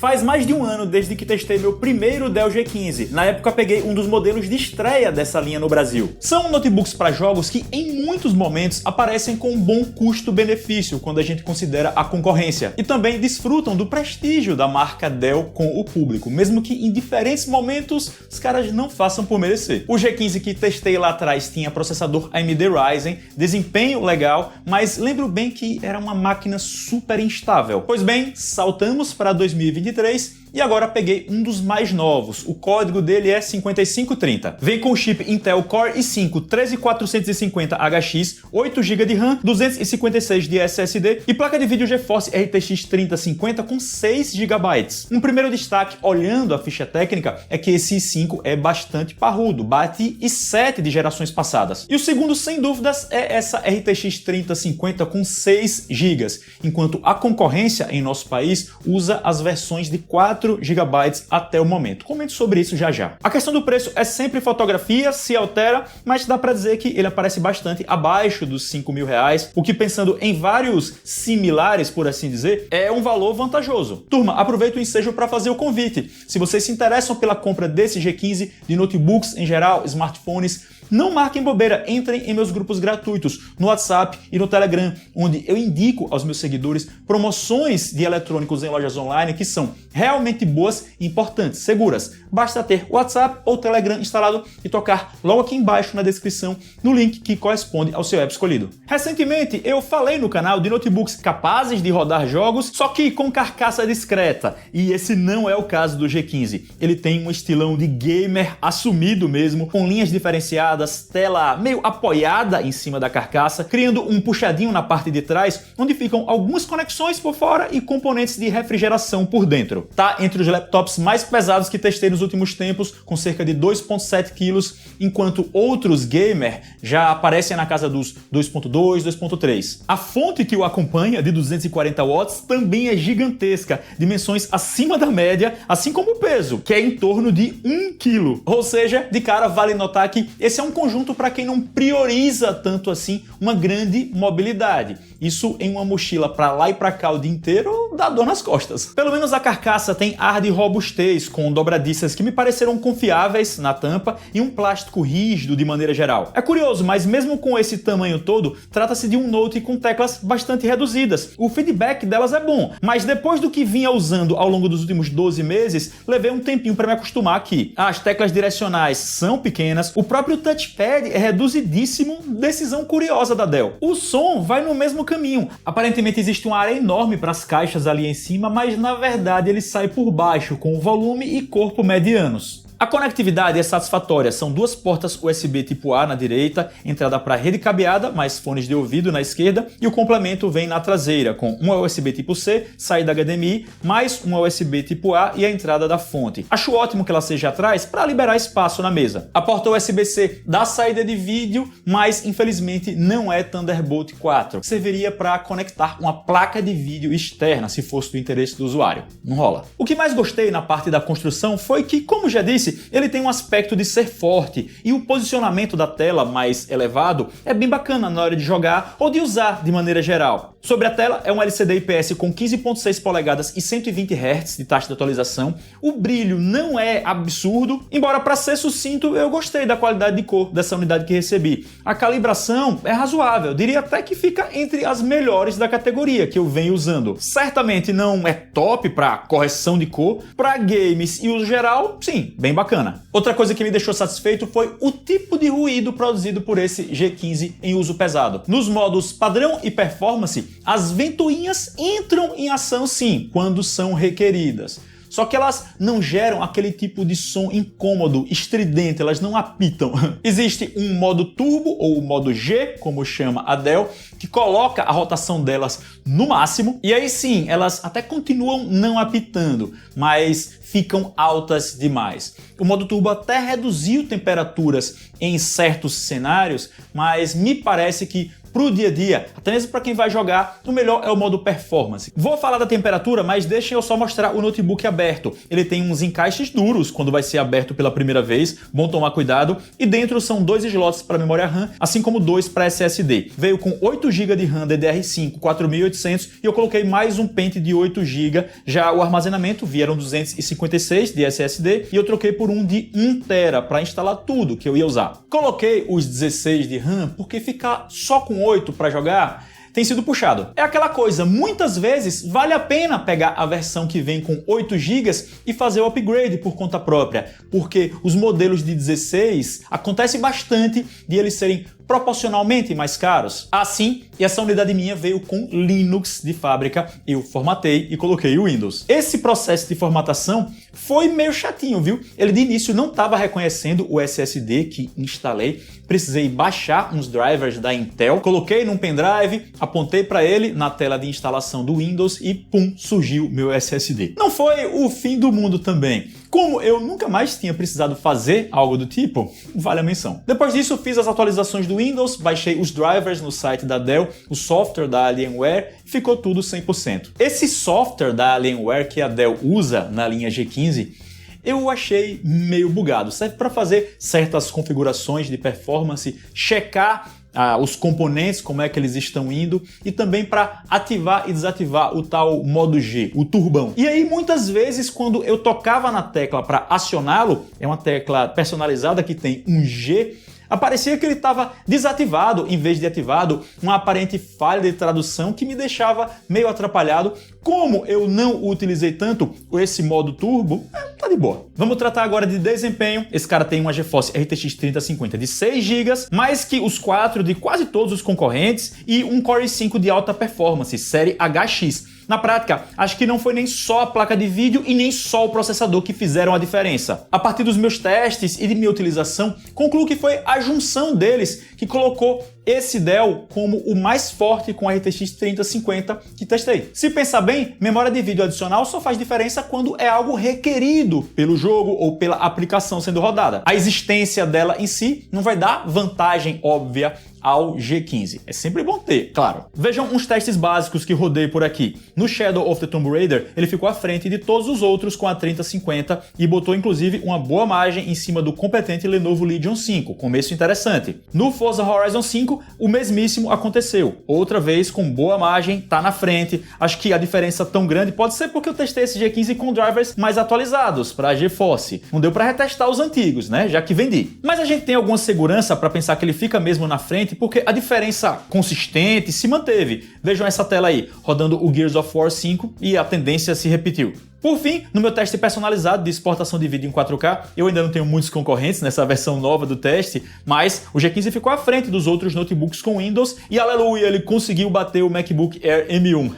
Faz mais de um ano desde que testei meu primeiro Dell G15. Na época peguei um dos modelos de estreia dessa linha no Brasil. São notebooks para jogos que em muitos momentos aparecem com um bom custo-benefício quando a gente considera a concorrência. E também desfrutam do prestígio da marca Dell com o público, mesmo que em diferentes momentos os caras não façam por merecer. O G15 que testei lá atrás tinha processador AMD Ryzen, desempenho legal, mas lembro bem que era uma máquina super instável. Pois bem, saltamos para 2023 e agora peguei um dos mais novos. O código dele é 5530. Vem com o chip Intel Core i5 13450HX, 8 GB de RAM, 256 de SSD e placa de vídeo GeForce RTX 3050 com 6 GB. Um primeiro destaque, olhando a ficha técnica, é que esse i5 é bastante parrudo, bate i7 de gerações passadas. E o segundo, sem dúvidas, é essa RTX 3050 com 6 GB, enquanto a concorrência em nosso país usa as versões de 4 GB até o momento. Comento sobre isso já já. A questão do preço é sempre fotografia, se altera, mas dá pra dizer que ele aparece bastante abaixo dos R$5.000, o que, pensando em vários similares, por assim dizer, é um valor vantajoso. Turma, aproveito o ensejo para fazer o convite. Se vocês se interessam pela compra desse G15, de notebooks em geral, smartphones, não marquem bobeira, entrem em meus grupos gratuitos no WhatsApp e no Telegram, onde eu indico aos meus seguidores promoções de eletrônicos em lojas online que são realmente boas, importantes, seguras. Basta ter o WhatsApp ou Telegram instalado e tocar logo aqui embaixo na descrição no link que corresponde ao seu app escolhido. Recentemente eu falei no canal de notebooks capazes de rodar jogos, só que com carcaça discreta, e esse não é o caso do G15. Ele tem um estilão de gamer assumido mesmo, com linhas diferenciadas, tela meio apoiada em cima da carcaça, criando um puxadinho na parte de trás, onde ficam algumas conexões por fora e componentes de refrigeração por dentro. Tá entre os laptops mais pesados que testei nos últimos tempos, com cerca de 2,7 kg, enquanto outros gamer já aparecem na casa dos 2,2, 2,3. A fonte que o acompanha, de 240 watts, também é gigantesca, dimensões acima da média, assim como o peso, que é em torno de 1 kg. Ou seja, de cara vale notar que esse é um conjunto para quem não prioriza tanto assim uma grande mobilidade. Isso em uma mochila para lá e para cá o dia inteiro dá dor nas costas. Pelo menos a carcaça tem ar de robustez, com dobradiças que me pareceram confiáveis na tampa e um plástico rígido de maneira geral. É curioso, mas mesmo com esse tamanho todo, trata-se de um Note com teclas bastante reduzidas. O feedback delas é bom, mas depois do que vinha usando ao longo dos últimos 12 meses, levei um tempinho para me acostumar aqui. As teclas direcionais são pequenas, o próprio touchpad é reduzidíssimo, decisão curiosa da Dell. O som vai no mesmo caminho. Aparentemente existe uma área enorme para as caixas ali em cima, mas na verdade ele sai por baixo, com volume e corpo medianos. A conectividade é satisfatória, são duas portas USB tipo A na direita, entrada para rede cabeada, mais fones de ouvido na esquerda, e o complemento vem na traseira, com uma USB tipo C, saída HDMI, mais uma USB tipo A e a entrada da fonte. Acho ótimo que ela seja atrás para liberar espaço na mesa. A porta USB-C dá saída de vídeo, mas infelizmente não é Thunderbolt 4. Serviria para conectar uma placa de vídeo externa, se fosse do interesse do usuário. Não rola. O que mais gostei na parte da construção foi que, como já disse, ele tem um aspecto de ser forte e o posicionamento da tela mais elevado é bem bacana na hora de jogar ou de usar de maneira geral. Sobre a tela, é um LCD IPS com 15,6 polegadas e 120 Hz de taxa de atualização. O brilho não é absurdo, embora, para ser sucinto, eu gostei da qualidade de cor dessa unidade que recebi. A calibração é razoável, diria até que fica entre as melhores da categoria que eu venho usando. Certamente não é top para correção de cor, para games e uso geral, sim, bem bacana. Outra coisa que me deixou satisfeito foi o tipo de ruído produzido por esse G15 em uso pesado. Nos modos padrão e performance, as ventoinhas entram em ação sim, quando são requeridas. Só que elas não geram aquele tipo de som incômodo, estridente, elas não apitam. Existe um modo turbo, ou modo G, como chama a Dell, que coloca a rotação delas no máximo, e aí sim, elas até continuam não apitando, mas ficam altas demais. O modo turbo até reduziu temperaturas em certos cenários, mas me parece que pro dia a dia, até mesmo para quem vai jogar, o melhor é o modo performance. Vou falar da temperatura, mas deixem eu só mostrar o notebook aberto. Ele tem uns encaixes duros quando vai ser aberto pela primeira vez, bom tomar cuidado, e dentro são 2 slots para memória RAM, assim como 2 para SSD. Veio com 8 GB de RAM DDR5 4800 e eu coloquei mais um pente de 8 GB. Já o armazenamento vieram 256 de SSD e eu troquei por um de 1 TB para instalar tudo que eu ia usar. Coloquei os 16 de RAM porque ficar só com 8 para jogar tem sido puxado. É aquela coisa, muitas vezes vale a pena pegar a versão que vem com 8 GB e fazer o upgrade por conta própria, porque os modelos de 16 acontece bastante de eles serem proporcionalmente mais caros. Assim, e essa unidade minha veio com Linux de fábrica, eu formatei e coloquei o Windows. Esse processo de formatação foi meio chatinho, viu? Ele de início não estava reconhecendo o SSD que instalei, precisei baixar uns drivers da Intel, coloquei num pendrive, apontei para ele na tela de instalação do Windows e pum, surgiu meu SSD. Não foi o fim do mundo também. Como eu nunca mais tinha precisado fazer algo do tipo, vale a menção. Depois disso, fiz as atualizações do Windows, baixei os drivers no site da Dell, o software da Alienware, ficou tudo 100%. Esse software da Alienware que a Dell usa na linha G15, eu achei meio bugado. Serve para fazer certas configurações de performance, checar os componentes, como é que eles estão indo, e também para ativar e desativar o tal modo G, o turbão. E aí muitas vezes quando eu tocava na tecla para acioná-lo, é uma tecla personalizada que tem um G, aparecia que ele estava desativado em vez de ativado, uma aparente falha de tradução que me deixava meio atrapalhado. Como eu não utilizei tanto esse modo turbo, tá de boa. Vamos tratar agora de desempenho. Esse cara tem uma GeForce RTX 3050 de 6 GB, mais que os 4 de quase todos os concorrentes e um Core i5 de alta performance, série HX. Na prática, acho que não foi nem só a placa de vídeo e nem só o processador que fizeram a diferença. A partir dos meus testes e de minha utilização, concluo que foi a junção deles que colocou esse Dell como o mais forte com a RTX 3050 que testei. Se pensar bem, memória de vídeo adicional só faz diferença quando é algo requerido pelo jogo ou pela aplicação sendo rodada. A existência dela em si não vai dar vantagem óbvia ao G15. É sempre bom ter, claro. Vejam uns testes básicos que rodei por aqui. No Shadow of the Tomb Raider, ele ficou à frente de todos os outros com a 3050 e botou inclusive uma boa margem em cima do competente Lenovo Legion 5, começo interessante. No Forza Horizon 5, o mesmíssimo aconteceu. Outra vez com boa margem, tá na frente. Acho que a diferença tão grande pode ser porque eu testei esse G15 com drivers mais atualizados para a GeForce. Não deu para retestar os antigos, né? Já que vendi. Mas a gente tem alguma segurança para pensar que ele fica mesmo na frente porque a diferença consistente se manteve. Vejam essa tela aí, rodando o Gears of War 5 e a tendência se repetiu. Por fim, no meu teste personalizado de exportação de vídeo em 4K, eu ainda não tenho muitos concorrentes nessa versão nova do teste, mas o G15 ficou à frente dos outros notebooks com Windows e, aleluia, ele conseguiu bater o MacBook Air M1.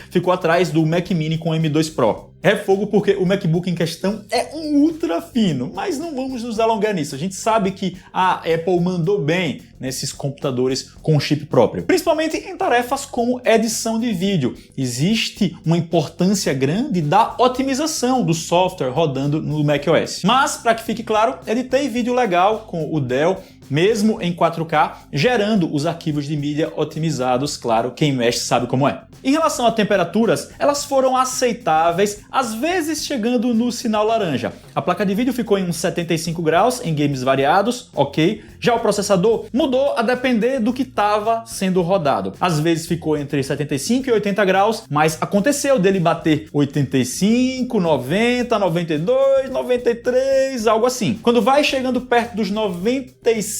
Ficou atrás do Mac Mini com M2 Pro. É fogo porque o MacBook em questão é um ultra fino, mas não vamos nos alongar nisso. A gente sabe que a Apple mandou bem nesses computadores com chip próprio, principalmente em tarefas como edição de vídeo. Existe uma importância grande da otimização do software rodando no macOS. Mas, para que fique claro, editei vídeo legal com o Dell, mesmo em 4K, gerando os arquivos de mídia otimizados, claro, quem mexe sabe como é. Em relação a temperaturas, elas foram aceitáveis, às vezes chegando no sinal laranja. A placa de vídeo ficou em uns 75 graus em games variados, ok. Já o processador mudou a depender do que estava sendo rodado. Às vezes ficou entre 75 e 80 graus, mas aconteceu dele bater 85, 90, 92, 93, algo assim. Quando vai chegando perto dos 95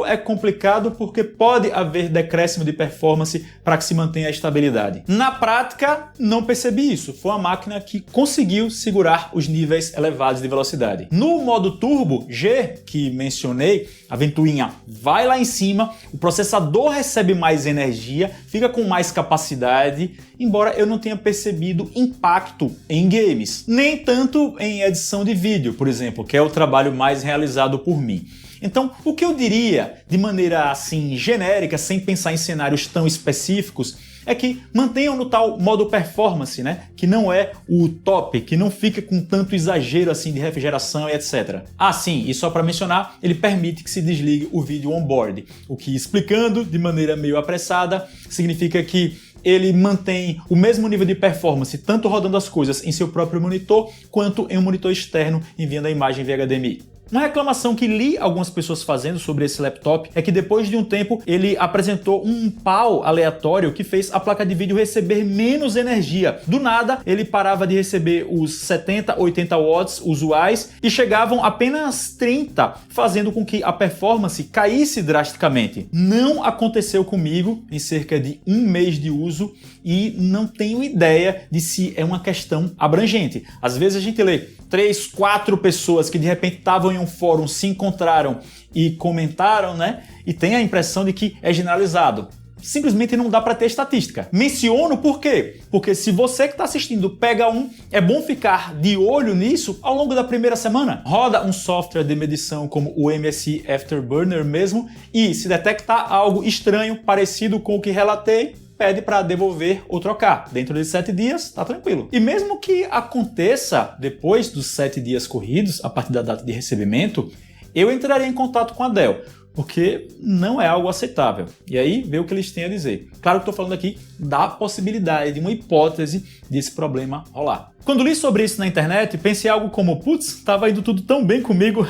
é complicado porque pode haver decréscimo de performance para que se mantenha a estabilidade. Na prática, não percebi isso. Foi uma máquina que conseguiu segurar os níveis elevados de velocidade. No modo turbo G, que mencionei, a ventoinha vai lá em cima, o processador recebe mais energia, fica com mais capacidade, embora eu não tenha percebido impacto em games. Nem tanto em edição de vídeo, por exemplo, que é o trabalho mais realizado por mim. Então, o que eu diria, de maneira assim genérica, sem pensar em cenários tão específicos, é que mantenham no tal modo performance, né? Que não é o top, que não fica com tanto exagero assim de refrigeração e etc. Ah, sim, e só para mencionar, ele permite que se desligue o vídeo on-board, o que, explicando de maneira meio apressada, significa que ele mantém o mesmo nível de performance, tanto rodando as coisas em seu próprio monitor, quanto em um monitor externo enviando a imagem via HDMI. Uma reclamação que li algumas pessoas fazendo sobre esse laptop é que depois de um tempo ele apresentou um pau aleatório que fez a placa de vídeo receber menos energia. Do nada, ele parava de receber os 70, 80 watts usuais e chegavam apenas 30, fazendo com que a performance caísse drasticamente. Não aconteceu comigo em cerca de um mês de uso e não tenho ideia de se é uma questão abrangente. Às vezes a gente lê 3, 4 pessoas que de repente estavam em um fórum, se encontraram e comentaram, né? E tem a impressão de que é generalizado. Simplesmente não dá para ter estatística. Menciono por quê? Porque se você que está assistindo pega é bom ficar de olho nisso ao longo da primeira semana. Roda um software de medição como o MSI Afterburner mesmo e se detectar algo estranho, parecido com o que relatei, pede para devolver ou trocar. Dentro de 7 dias, tá tranquilo. E mesmo que aconteça depois dos 7 dias corridos, a partir da data de recebimento, eu entraria em contato com a Dell, porque não é algo aceitável. E aí, vê o que eles têm a dizer. Claro que estou falando aqui da possibilidade, de uma hipótese desse problema rolar. Quando li sobre isso na internet, pensei algo como, putz, estava indo tudo tão bem comigo.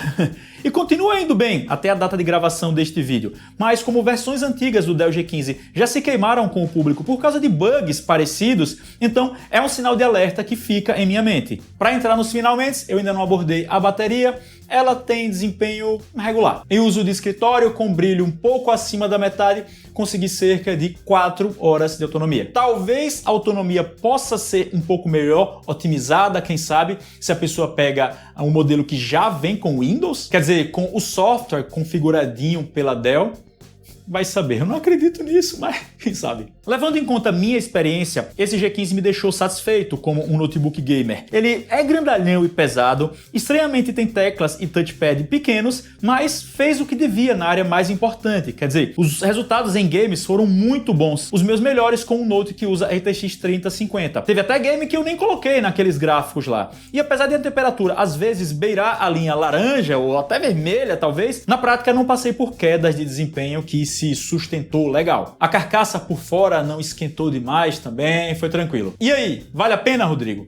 E continua indo bem até a data de gravação deste vídeo. Mas como versões antigas do Dell G15 já se queimaram com o público por causa de bugs parecidos, então é um sinal de alerta que fica em minha mente. Para entrar nos finalmente, eu ainda não abordei a bateria. Ela tem desempenho regular. Em uso de escritório, com brilho um pouco acima da metade, consegui cerca de 4 horas de autonomia. Talvez a autonomia possa ser um pouco melhor, otimizada, quem sabe, se a pessoa pega um modelo que já vem com Windows, quer dizer, com o software configuradinho pela Dell. Vai saber, eu não acredito nisso, mas quem sabe. Levando em conta a minha experiência, esse G15 me deixou satisfeito como um notebook gamer. Ele é grandalhão e pesado, estranhamente tem teclas e touchpad pequenos, mas fez o que devia na área mais importante. Quer dizer, os resultados em games foram muito bons, os meus melhores com um Note que usa RTX 3050. Teve até game que eu nem coloquei naqueles gráficos lá. E apesar de a temperatura às vezes beirar a linha laranja ou até vermelha talvez, na prática não passei por quedas de desempenho que se sustentou legal. A carcaça por fora não esquentou demais também, foi tranquilo. E aí, vale a pena, Rodrigo?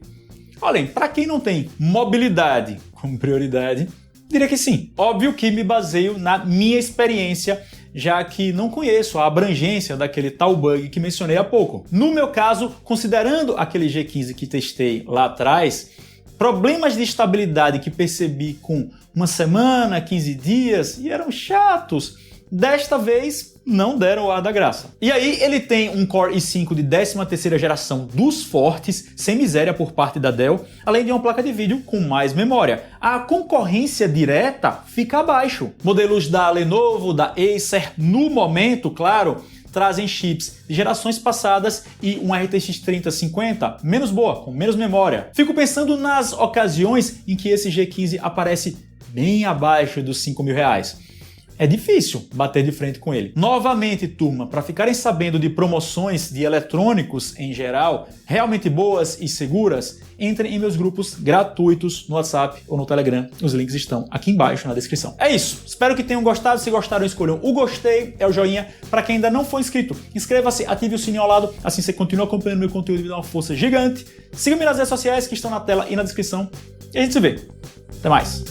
Olhem, para quem não tem mobilidade como prioridade, diria que sim. Óbvio que me baseio na minha experiência, já que não conheço a abrangência daquele tal bug que mencionei há pouco. No meu caso, considerando aquele G15 que testei lá atrás, problemas de estabilidade que percebi com uma semana, 15 dias, e eram chatos, desta vez não deram o ar da graça. E aí ele tem um Core i5 de 13ª geração dos fortes, sem miséria por parte da Dell, além de uma placa de vídeo com mais memória. A concorrência direta fica abaixo. Modelos da Lenovo, da Acer, no momento, claro, trazem chips de gerações passadas e uma RTX 3050 menos boa, com menos memória. Fico pensando nas ocasiões em que esse G15 aparece bem abaixo dos R$5.000. É difícil bater de frente com ele. Novamente, turma, para ficarem sabendo de promoções de eletrônicos em geral, realmente boas e seguras, entrem em meus grupos gratuitos no WhatsApp ou no Telegram. Os links estão aqui embaixo na descrição. É isso. Espero que tenham gostado. Se gostaram, escolham o gostei, é o joinha. Para quem ainda não for inscrito, inscreva-se, ative o sininho ao lado, assim você continua acompanhando meu conteúdo e me dá uma força gigante. Siga-me nas redes sociais que estão na tela e na descrição. E a gente se vê. Até mais.